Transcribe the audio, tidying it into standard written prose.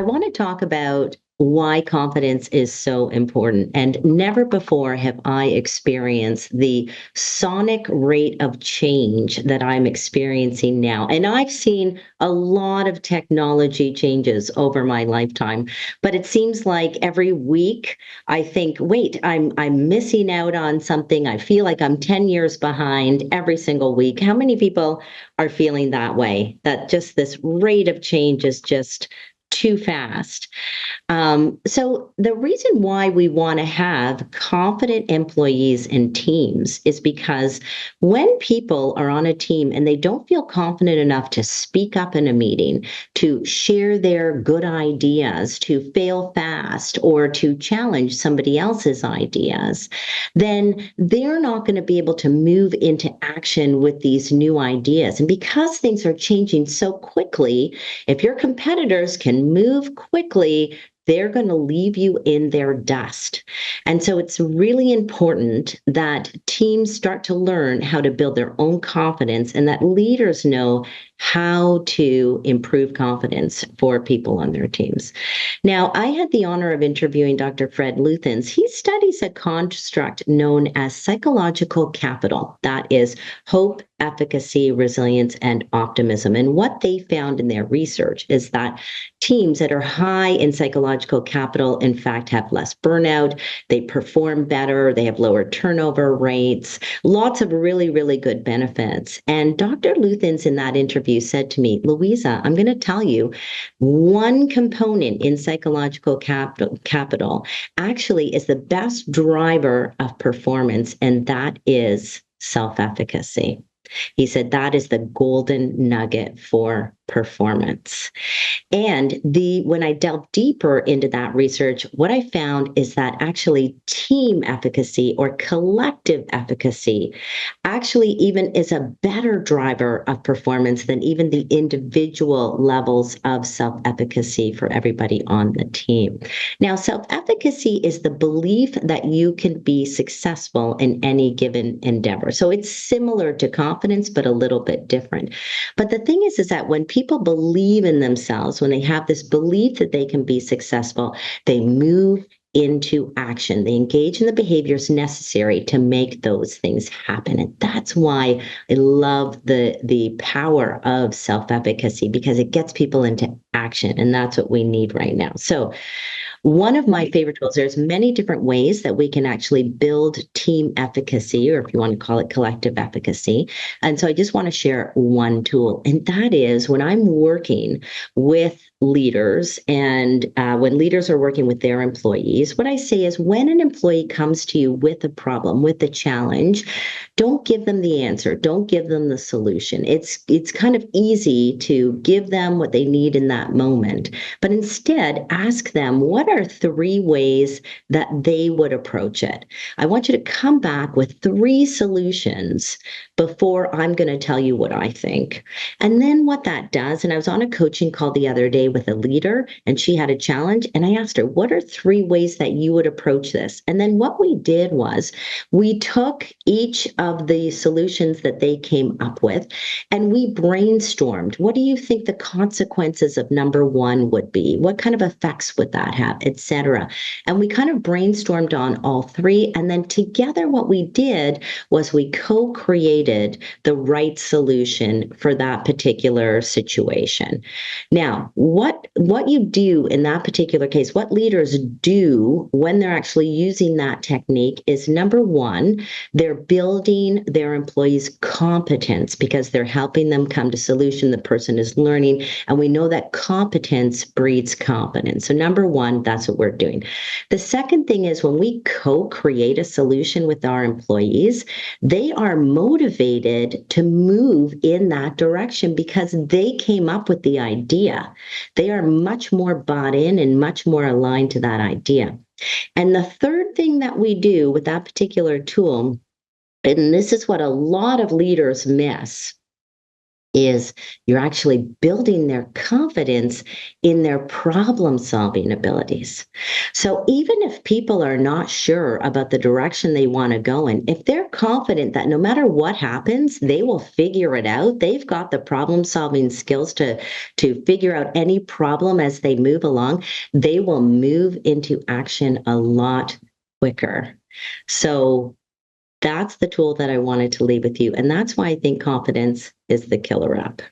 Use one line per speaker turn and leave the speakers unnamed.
I want to talk about why confidence is so important. And never before have I experienced the sonic rate of change that I'm experiencing now. And I've seen a lot of technology changes over my lifetime, but it seems like every week I think, wait, I'm missing out on something. I feel like I'm 10 years behind every single week. How many people are feeling that way? That just this rate of change is just too fast. So the reason why we want to have confident employees and teams is because when people are on a team and they don't feel confident enough to speak up in a meeting, to share their good ideas, to fail fast, or to challenge somebody else's ideas, then they're not going to be able to move into action with these new ideas. And because things are changing so quickly, if your competitors can move quickly, they're going to leave you in their dust. And so it's really important that teams start to learn how to build their own confidence and that leaders know how to improve confidence for people on their teams. Now, I had the honor of interviewing Dr. Fred Luthans. He studies a construct known as psychological capital. That is hope, efficacy, resilience, and optimism. And what they found in their research is that teams that are high in psychological capital, in fact, have less burnout, they perform better, they have lower turnover rates, lots of really, really good benefits. And Dr. Luthans in that interview said to me, Louisa, I'm going to tell you one component in psychological capital actually is the best driver of performance, and that is self-efficacy. He said that is the golden nugget for performance. And when I delved deeper into that research, what I found is that actually team efficacy or collective efficacy actually even is a better driver of performance than even the individual levels of self-efficacy for everybody on the team. Now, self-efficacy is the belief that you can be successful in any given endeavor. So it's similar to confidence, but a little bit different. But the thing is that when people believe in themselves, when they have this belief that they can be successful, they move into action. They engage in the behaviors necessary to make those things happen. And that's why I love the power of self-efficacy, because it gets people into action. And that's what we need right now. So one of my favorite tools, there's many different ways that we can actually build team efficacy, or if you want to call it collective efficacy. And so I just want to share one tool, and that is when I'm working with leaders and when leaders are working with their employees, what I say is when an employee comes to you with a problem, with a challenge, don't give them the answer. Don't give them the solution. It's kind of easy to give them what they need in that moment, but instead ask them, what are three ways that they would approach it? I want you to come back with three solutions before I'm going to tell you what I think. And then what that does, and I was on a coaching call the other day with a leader, and she had a challenge, and I asked her, what are three ways that you would approach this? And then what we did was we took each of the solutions that they came up with and we brainstormed. What do you think the consequences of number one would be? What kind of effects would that have, etc.? And we kind of brainstormed on all three. And then together, what we did was we co-created the right solution for that particular situation. Now, what you do in that particular case, what leaders do when they're actually using that technique is, number one, they're building their employees' competence because they're helping them come to solution. The person is learning, and we know that competence breeds confidence. So number one, that's what we're doing. The second thing is when we co-create a solution with our employees, they are motivated to move in that direction because they came up with the idea. They are much more bought in and much more aligned to that idea. And the third thing that we do with that particular tool, and this is what a lot of leaders miss, is you're actually building their confidence in their problem solving abilities. So even if people are not sure about the direction they want to go in, if they're confident that no matter what happens, they will figure it out, they've got the problem solving skills to figure out any problem as they move along, they will move into action a lot quicker. So that's the tool that I wanted to leave with you. And that's why I think confidence is the killer app.